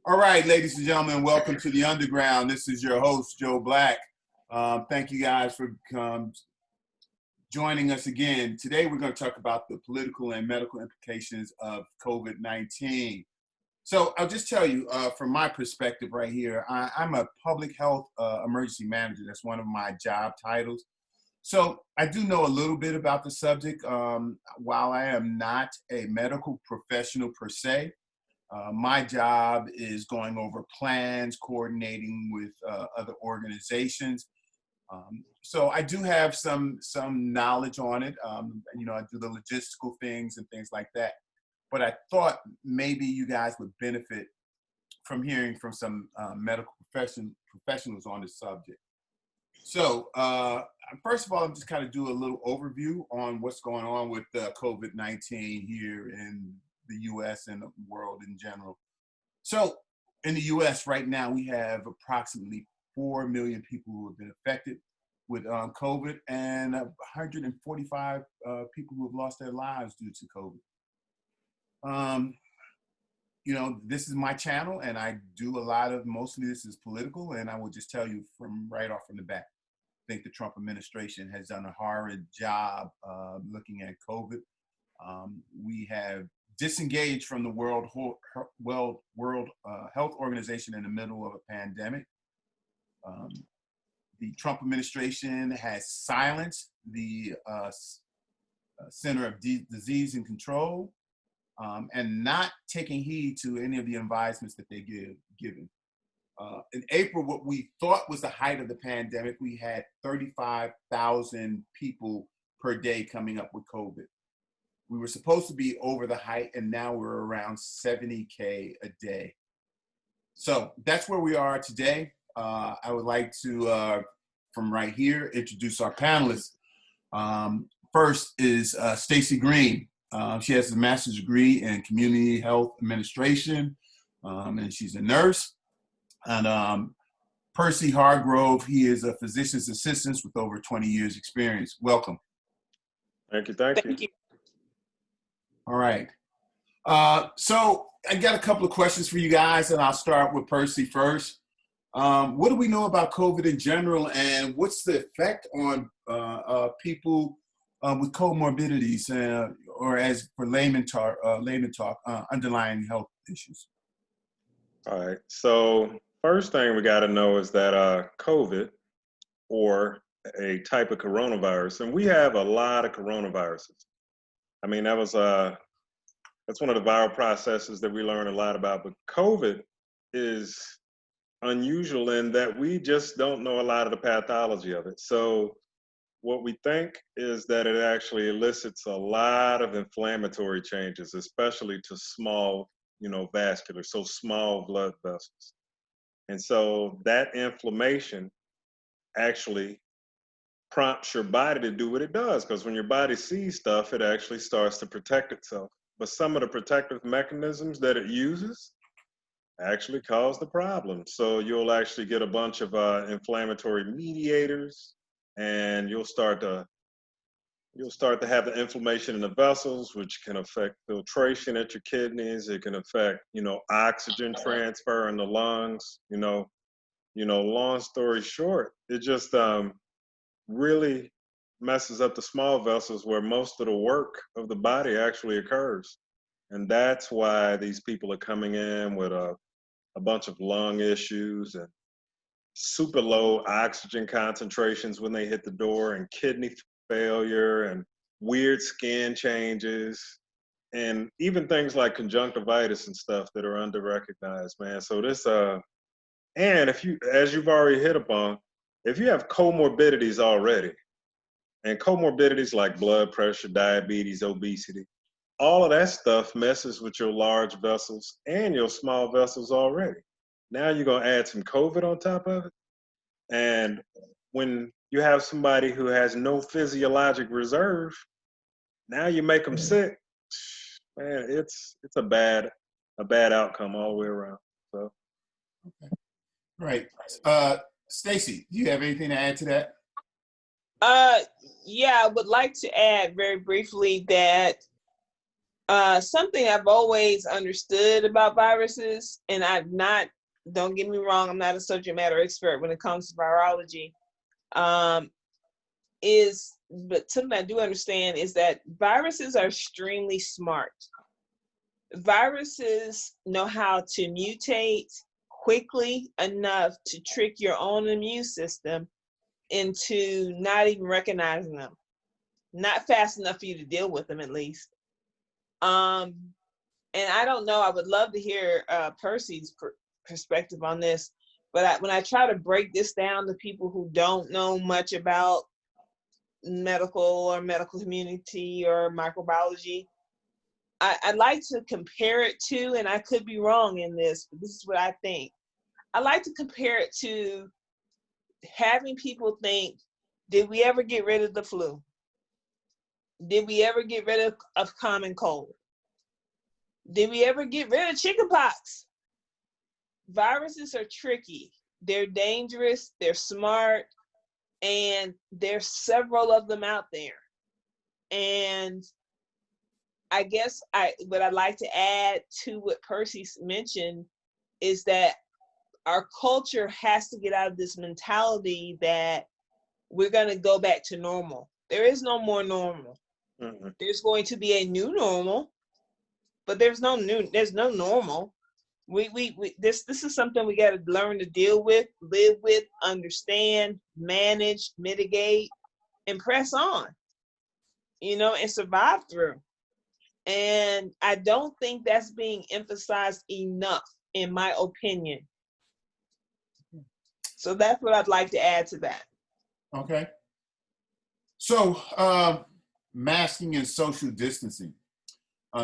All right, ladies and gentlemen, welcome to the Underground. This is your host, Joe Black. Thank you guys for joining us again. Today, we're going to talk about the political and medical implications of COVID-19. So I'll just tell you from my perspective right here, I'm a public health emergency manager. That's one of my job titles. So I do know a little bit about the subject. While I am not a medical professional per se, my job is going over plans, coordinating with other organizations. So I do have some knowledge on it. I do the logistical things and things like that. But I thought maybe you guys would benefit from hearing from some medical professionals on this subject. So first of all, I'm just kind of do a little overview on what's going on with COVID-19 here in the U.S. and the world in general. So in the U.S. right now, we have approximately 4 million people who have been affected with COVID and 145 people who have lost their lives due to COVID. This is my channel and I do mostly this is political, and I will just tell you from right off from the bat, I think the Trump administration has done a horrid job looking at COVID. We have disengaged from the World Health Organization in the middle of a pandemic. The Trump administration has silenced the Center of Disease and Control and not taking heed to any of the advisements that they given. In April, what we thought was the height of the pandemic, we had 35,000 people per day coming up with COVID. We were supposed to be over the height, and now we're around 70K a day. So that's where we are today. I would like to, from right here, introduce our panelists. First is Stacy Green. She has a master's degree in community health administration, and she's a nurse. And Percy Hargrove, he is a physician's assistant with over 20 years experience. Welcome. Thank you. All right. So I got a couple of questions for you guys, and I'll start with Percy first. What do we know about COVID in general, and what's the effect on people with comorbidities, or as for layman talk, underlying health issues? All right. So first thing we got to know is that COVID, or a type of coronavirus, and we have a lot of coronaviruses. I mean, that's one of the viral processes that we learn a lot about. But COVID is unusual in that we just don't know a lot of the pathology of it. So what we think is that it actually elicits a lot of inflammatory changes, especially to small, vascular, so small blood vessels. And so that inflammation actually prompts your body to do what it does, because when your body sees stuff, it actually starts to protect itself. But some of the protective mechanisms that it uses actually cause the problem. So you'll actually get a bunch of inflammatory mediators, and you'll start to have the inflammation in the vessels, which can affect filtration at your kidneys. It can affect, oxygen transfer in the lungs. Long story short, it just really messes up the small vessels where most of the work of the body actually occurs. And that's why these people are coming in with a bunch of lung issues and super low oxygen concentrations when they hit the door, and kidney failure and weird skin changes, and even things like conjunctivitis and stuff that are under-recognized, man. So this, and as you've already hit upon, if you have comorbidities already, and comorbidities like blood pressure, diabetes, obesity, all of that stuff messes with your large vessels and your small vessels already. Now you're going to add some COVID on top of it. And when you have somebody who has no physiologic reserve, now you make them sick. Man, it's a bad outcome all the way around. So. Okay. Right. Stacy, do you have anything to add to that? Yeah, I would like to add very briefly that Something I've always understood about viruses, and don't get me wrong, I'm not a subject matter expert when it comes to virology, but something I do understand is that viruses are extremely smart. Viruses know how to mutate quickly enough to trick your own immune system into not even recognizing them, not fast enough for you to deal with them, at least. And I don't know, I would love to hear Percy's perspective on this, but when I try to break this down to people who don't know much about medical community or microbiology, I like to compare it to, and I could be wrong in this, but this is what I think. I like to compare it to having people think, did we ever get rid of the flu? Did we ever get rid of common cold? Did we ever get rid of chickenpox? Viruses are tricky. They're dangerous. They're smart. And there's several of them out there. And I guess what I'd like to add to what Percy mentioned is that our culture has to get out of this mentality that we're going to go back to normal. There is no more normal. Mm-hmm. There's going to be a new normal, but there's no normal. This is something we got to learn to deal with, live with, understand, manage, mitigate, and press on, and survive through. And I don't think that's being emphasized enough, in my opinion. So that's what I'd like to add to that. Okay. So masking and social distancing,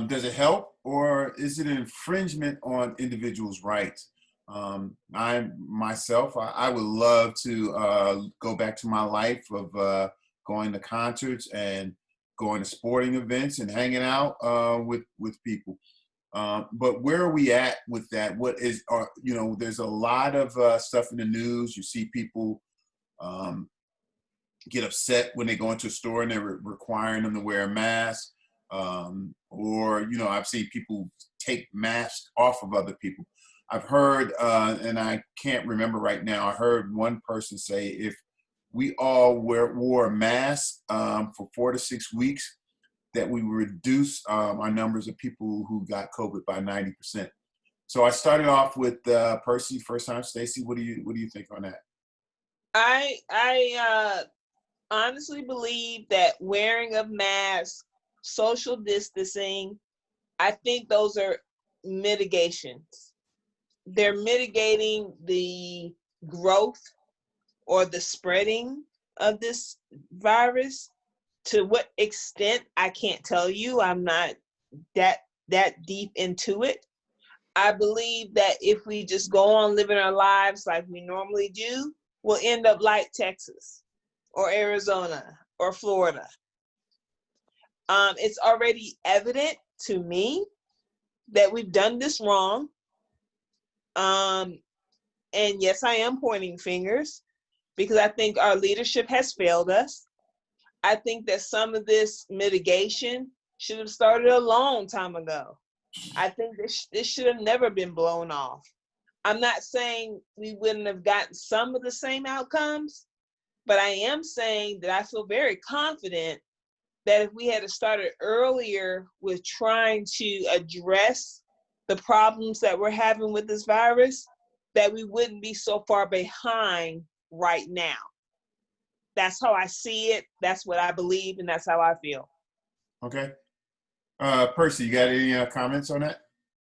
does it help, or is it an infringement on individuals' rights? I myself, I would love to go back to my life of going to concerts and going to sporting events and hanging out with people. But where are we at with that? What is, there's a lot of stuff in the news. You see people get upset when they go into a store and they're requiring them to wear a mask. Or, I've seen people take masks off of other people. I've heard, and I can't remember right now, I heard one person say if we all wore a mask for 4 to 6 weeks, that we would reduce our numbers of people who got COVID by 90%. So I started off with Percy first time. Stacey, what do you think on that? I honestly believe that wearing of masks, social distancing, I think those are mitigations. They're mitigating the growth or the spreading of this virus. To what extent, I can't tell you. I'm not that deep into it. I believe that if we just go on living our lives like we normally do, we'll end up like Texas or Arizona or Florida. It's already evident to me that we've done this wrong. And yes, I am pointing fingers because I think our leadership has failed us. I think that some of this mitigation should have started a long time ago. I think this should have never been blown off. I'm not saying we wouldn't have gotten some of the same outcomes, but I am saying that I feel very confident that if we had started earlier with trying to address the problems that we're having with this virus, that we wouldn't be so far behind right now. That's how I see it. That's what I believe, and that's how I feel. Okay. Percy, you got any comments on that?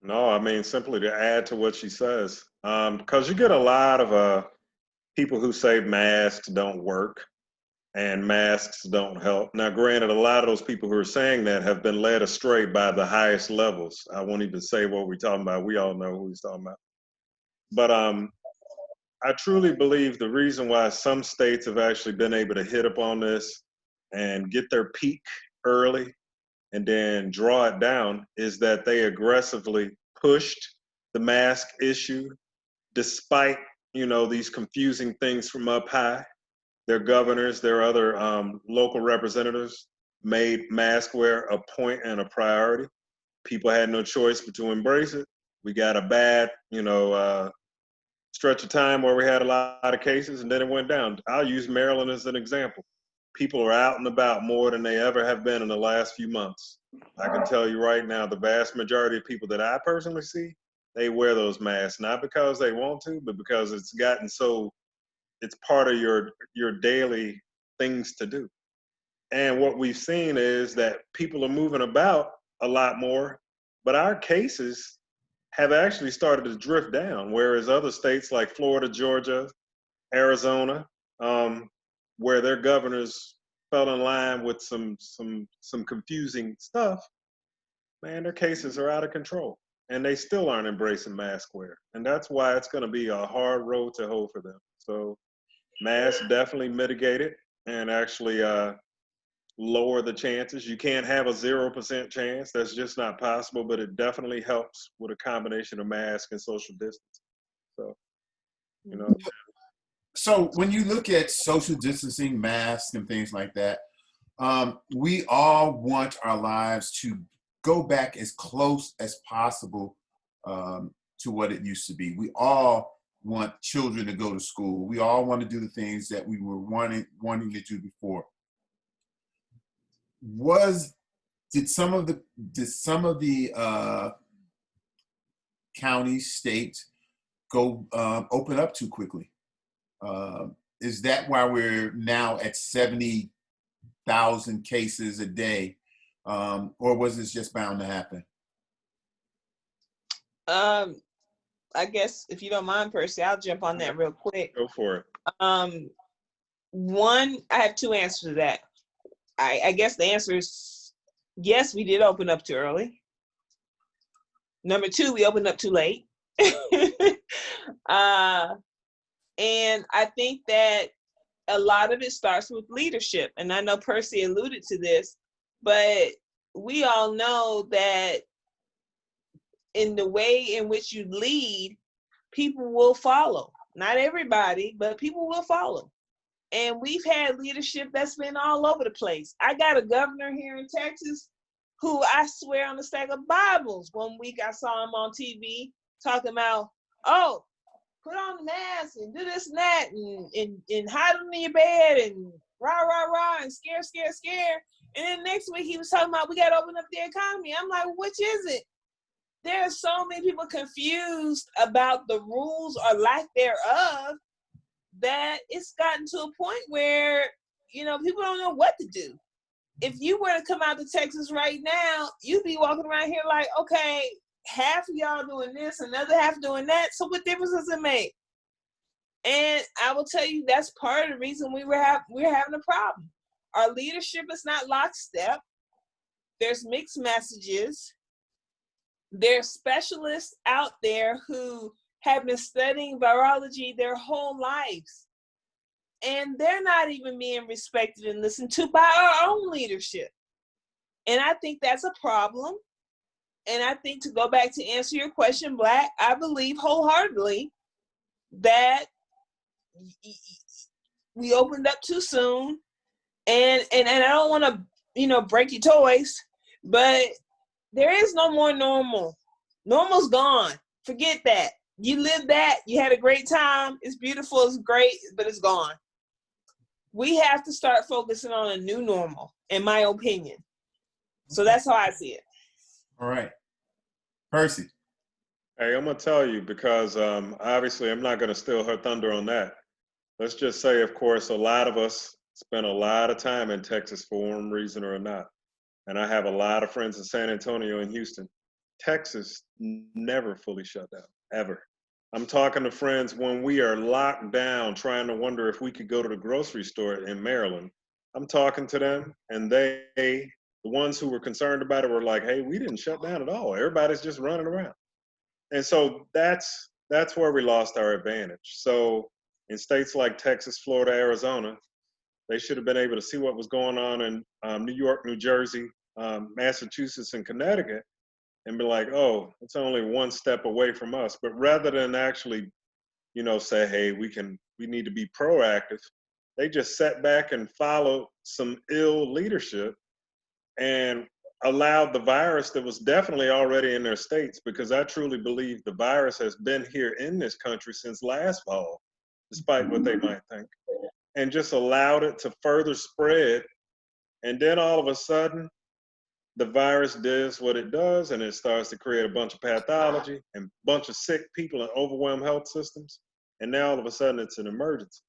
No, I mean, simply to add to what she says, because you get a lot of people who say masks don't work and masks don't help. Now, granted, a lot of those people who are saying that have been led astray by the highest levels. I won't even say what we're talking about. We all know who he's talking about. But I truly believe the reason why some states have actually been able to hit upon this and get their peak early and then draw it down is that they aggressively pushed the mask issue despite, these confusing things from up high. Their governors, their other local representatives made mask wear a point and a priority. People had no choice but to embrace it. We got a bad, stretch of time where we had a lot of cases, and then it went down. I'll use Maryland as an example. People are out and about more than they ever have been in the last few months. I can tell you right now, the vast majority of people that I personally see, they wear those masks, not because they want to, but because it's gotten so, it's part of your daily things to do. And what we've seen is that people are moving about a lot more, but our cases have actually started to drift down, whereas other states like Florida, Georgia, Arizona, where their governors fell in line with some confusing stuff, man, their cases are out of control, and they still aren't embracing mask wear, and that's why it's going to be a hard road to hoe for them. So, masks definitely mitigate it and actually lower the chances. You can't have a 0% chance; that's just not possible. But it definitely helps with a combination of mask and social distance. So, you know. So when you look at social distancing, masks, and things like that, we all want our lives to go back as close as possible to what it used to be. We all want children to go to school. We all want to do the things that we were wanting to do before. Did some of the counties, states go open up too quickly? Is that why we're now at 70,000 cases a day, or was this just bound to happen? I guess if you don't mind, Percy, I'll jump on that real quick. Go for it. One, I have two answers to that. I guess the answer is yes, we did open up too early. Number two, we opened up too late. And I think that a lot of it starts with leadership. And I know Percy alluded to this, but we all know that in the way in which you lead, people will follow. Not everybody, but people will follow. And we've had leadership that's been all over the place. I got a governor here in Texas who I swear on a stack of Bibles. One week I saw him on TV talking about, oh, put on the mask and do this and that and hide under your bed and rah, rah, rah, and scare, scare, scare. And then next week he was talking about we got to open up the economy. I'm like, which is it? There are so many people confused about the rules or lack thereof that it's gotten to a point where, people don't know what to do. If you were to come out to Texas right now, you'd be walking around here like, okay, half of y'all doing this, another half doing that. So what difference does it make? And I will tell you, that's part of the reason we're having a problem. Our leadership is not lockstep. There's mixed messages. There's specialists out there who have been studying virology their whole lives. And they're not even being respected and listened to by our own leadership. And I think that's a problem. And I think, to go back to answer your question, Black, I believe wholeheartedly that we opened up too soon. And I don't want to, break your toys, but there is no more normal. Normal's gone. Forget that. You lived that. You had a great time. It's beautiful. It's great, but it's gone. We have to start focusing on a new normal, in my opinion. So that's how I see it. All right. Percy. Hey, I'm going to tell you because obviously I'm not going to steal her thunder on that. Let's just say, of course, a lot of us spend a lot of time in Texas for one reason or another. And I have a lot of friends in San Antonio and Houston. Texas never fully shut down, ever. I'm talking to friends when we are locked down, trying to wonder if we could go to the grocery store in Maryland. I'm talking to them, and the ones who were concerned about it were like, hey, we didn't shut down at all. Everybody's just running around. And so that's where we lost our advantage. So in states like Texas, Florida, Arizona, they should have been able to see what was going on in New York, New Jersey, Massachusetts, and Connecticut, and be like, oh, it's only one step away from us. But rather than actually, say, hey, we need to be proactive, they just sat back and followed some ill leadership. And allowed the virus that was definitely already in their states, because I truly believe the virus has been here in this country since last fall, despite what they might think, and just allowed it to further spread. And then all of a sudden, the virus does what it does, and it starts to create a bunch of pathology and a bunch of sick people and overwhelm health systems. And now all of a sudden, it's an emergency.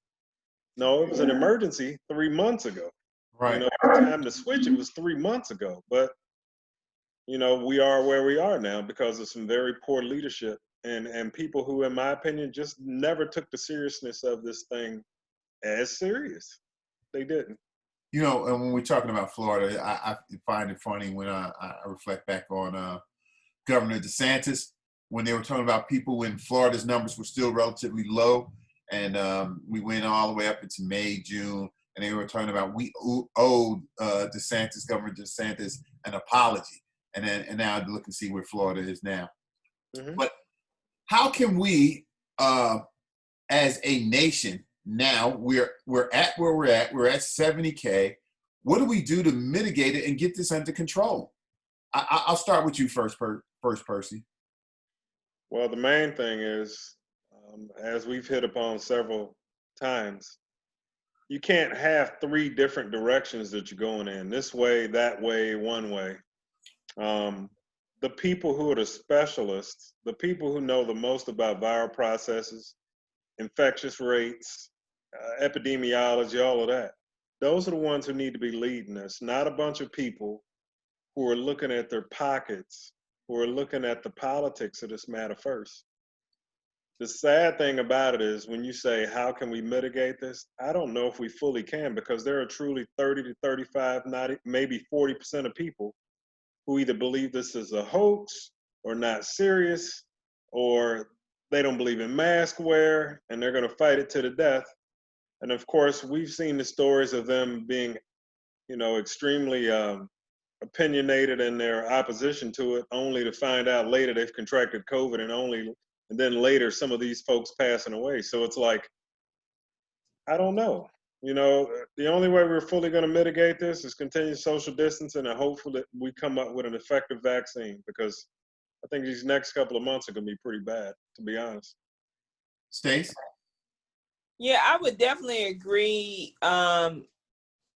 No, it was an emergency 3 months ago. You Right. know, the time to switch it was 3 months ago. But you know, we are where we are now because of some very poor leadership and people who, in my opinion, just never took the seriousness of this thing as serious. They didn't. You know, and when we're talking about Florida, I find it funny when I reflect back on Governor DeSantis, when they were talking about people when Florida's numbers were still relatively low. And we went all the way up into May, June, and they were talking about we owed Governor DeSantis, an apology. And now look and see where Florida is now. Mm-hmm. But how can we, as a nation, now we're at where we're at. We're at 70K. What do we do to mitigate it and get this under control? I'll start with you first, Percy. Well, the main thing is, as we've hit upon several times, you can't have three different directions that you're going in, this way, that way, one way. The people who are the specialists, the people who know the most about viral processes, infectious rates, epidemiology, all of that, those are the ones who need to be leading us, not a bunch of people who are looking at their pockets, who are looking at the politics of this matter first. The sad thing about it is when you say, how can we mitigate this? I don't know if we fully can, because there are truly 30 to 35, maybe 40% of people who either believe this is a hoax or not serious, or they don't believe in mask wear and they're going to fight it to the death. And of course, we've seen the stories of them being, you know, extremely opinionated in their opposition to it, only to find out later they've contracted COVID, and then later some of these folks passing away. So it's like, I don't know. You know, the only way we're fully going to mitigate this is continue social distancing and hopefully we come up with an effective vaccine, because I think these next couple of months are going to be pretty bad, to be honest. Stace? Yeah, I would definitely agree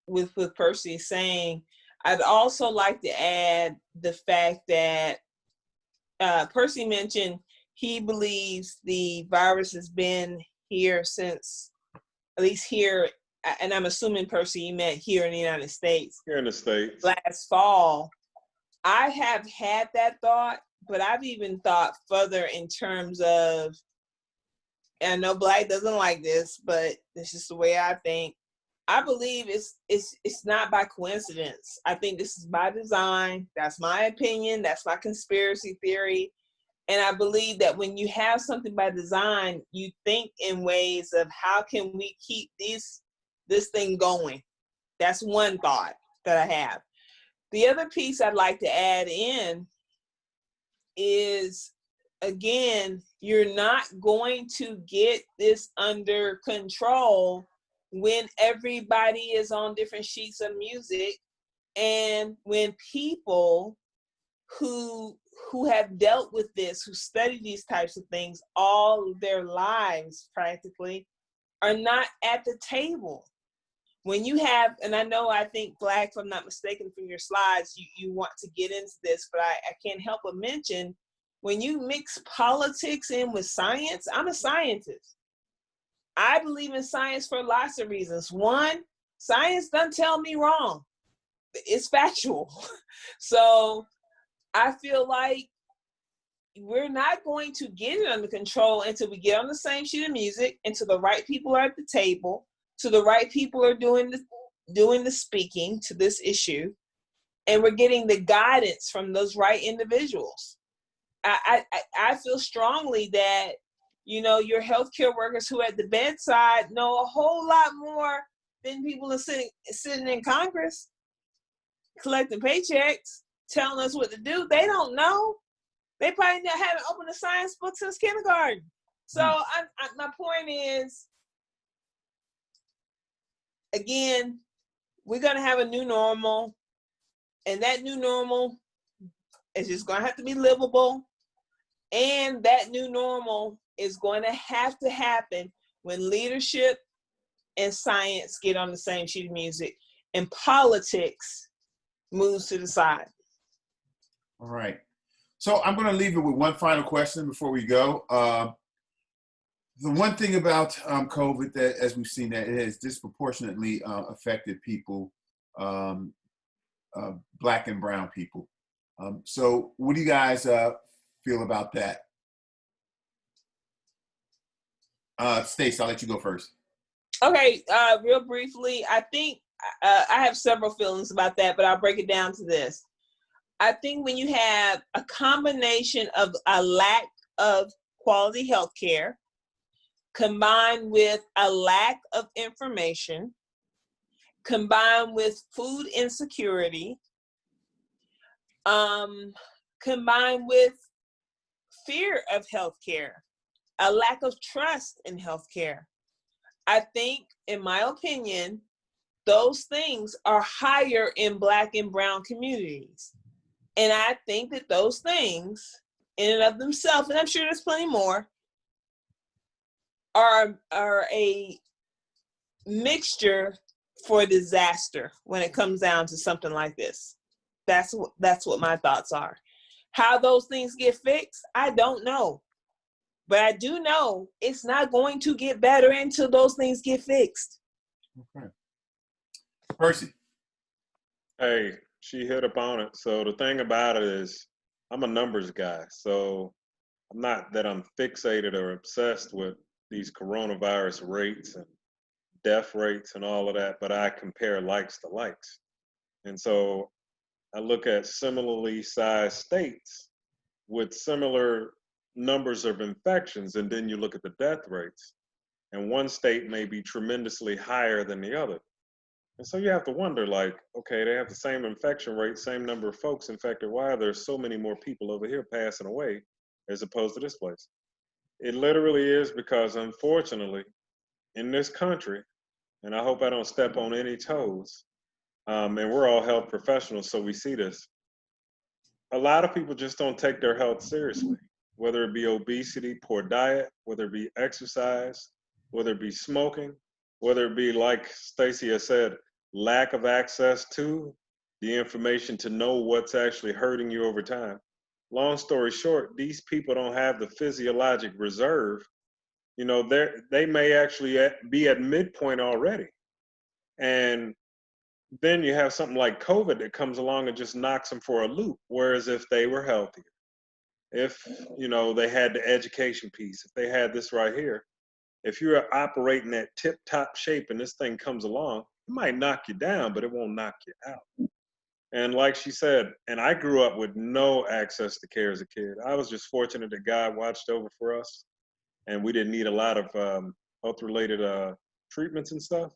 with Percy saying. I'd also like to add the fact that Percy mentioned he believes the virus has been here since, at least here, and I'm assuming, Percy, you meant here in the United States. Here in the States. Last fall. I have had that thought, but I've even thought further in terms of, and I know Black doesn't like this, but this is the way I think. I believe it's not by coincidence. I think this is by design. That's my opinion. That's my conspiracy theory. And I believe that when you have something by design, you think in ways of how can we keep this thing going. That's one thought that I have. The other piece I'd like to add in is, again, you're not going to get this under control when everybody is on different sheets of music, and when people who have dealt with this, who study these types of things all their lives practically, are not at the table. When you have, and I think Black, if I'm not mistaken from your slides, you want to get into this, but I can't help but mention, when you mix politics in with science, I'm a scientist. I believe in science for lots of reasons. One, science doesn't tell me wrong. It's factual. So I feel like we're not going to get it under control until we get on the same sheet of music, until the right people are at the table, to the right people are doing the speaking to this issue, and we're getting the guidance from those right individuals. I feel strongly that, you know, your healthcare workers who at the bedside know a whole lot more than people are sitting in Congress collecting paychecks, telling us what to do. They don't know. They probably haven't opened a science book since kindergarten. So my point is, again, we're going to have a new normal. And that new normal is just going to have to be livable. And that new normal is going to happen when leadership and science get on the same sheet of music and politics moves to the side. All right. So I'm going to leave you with one final question before we go. The one thing about COVID that, as we've seen, that it has disproportionately affected people, Black and brown people. So what do you guys feel about that? Stacey, I'll let you go first. Okay, real briefly, I think I have several feelings about that, but I'll break it down to this. I think when you have a combination of a lack of quality health care combined with a lack of information, combined with food insecurity, combined with fear of healthcare, a lack of trust in healthcare. I think, in my opinion, those things are higher in Black and brown communities. And I think that those things, in and of themselves, and I'm sure there's plenty more, are a mixture for disaster when it comes down to something like this. That's what my thoughts are. How those things get fixed, I don't know. But I do know it's not going to get better until those things get fixed. Okay. Percy. Hey, she hit upon it. So the thing about it is, I'm a numbers guy. So I'm not that I'm fixated or obsessed with these coronavirus rates and death rates and all of that, but I compare likes to likes. And so I look at similarly sized states with similar numbers of infections, and then you look at the death rates. And one state may be tremendously higher than the other. And so you have to wonder, like, okay, they have the same infection rate, same number of folks infected. Why are there so many more people over here passing away as opposed to this place? It literally is because, unfortunately, in this country, and I hope I don't step on any toes, and we're all health professionals, so we see this. A lot of people just don't take their health seriously, whether it be obesity, poor diet, whether it be exercise, whether it be smoking, whether it be, like Stacey has said, lack of access to the information to know what's actually hurting you over time. Long story short, these people don't have the physiologic reserve. You know, they may actually be at midpoint already. And then you have something like COVID that comes along and just knocks them for a loop. Whereas if they were healthier, if, you know, they had the education piece, if they had this right here, if you're operating at tip-top shape and this thing comes along, it might knock you down, but it won't knock you out. And like she said, and I grew up with no access to care as a kid. I was just fortunate that God watched over for us, and we didn't need a lot of health-related treatments and stuff.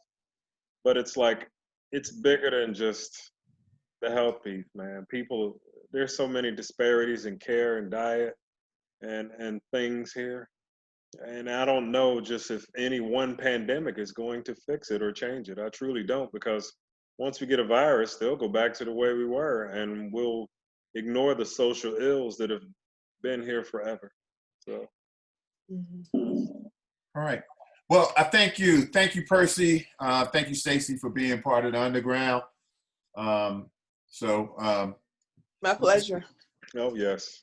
But it's like, it's bigger than just the health piece, man. People, there's so many disparities in care and diet and things here. And I don't know just if any one pandemic is going to fix it or change it. I truly don't, because once we get a virus, they'll go back to the way we were, and we'll ignore the social ills that have been here forever. So. All right. Well, I thank you. Thank you, Percy. Thank you, Stacey, for being part of the Underground. My pleasure. Oh, yes.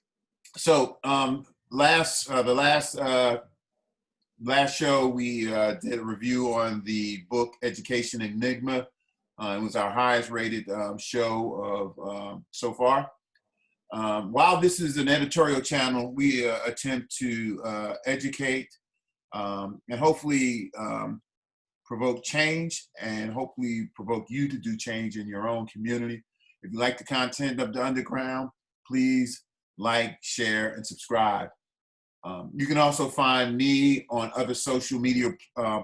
So the last show we did a review on the book Education Enigma. It was our highest rated show of so far. While this is an editorial channel, we attempt to educate and hopefully provoke change, and hopefully provoke you to do change in your own community. If you like the content of the Underground, please like, share, and subscribe. You can also find me on other social media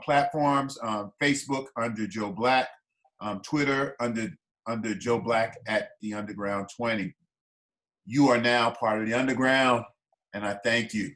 platforms, Facebook under Joe Black, Twitter under Joe Black at the Underground 20. You are now part of the Underground, and I thank you.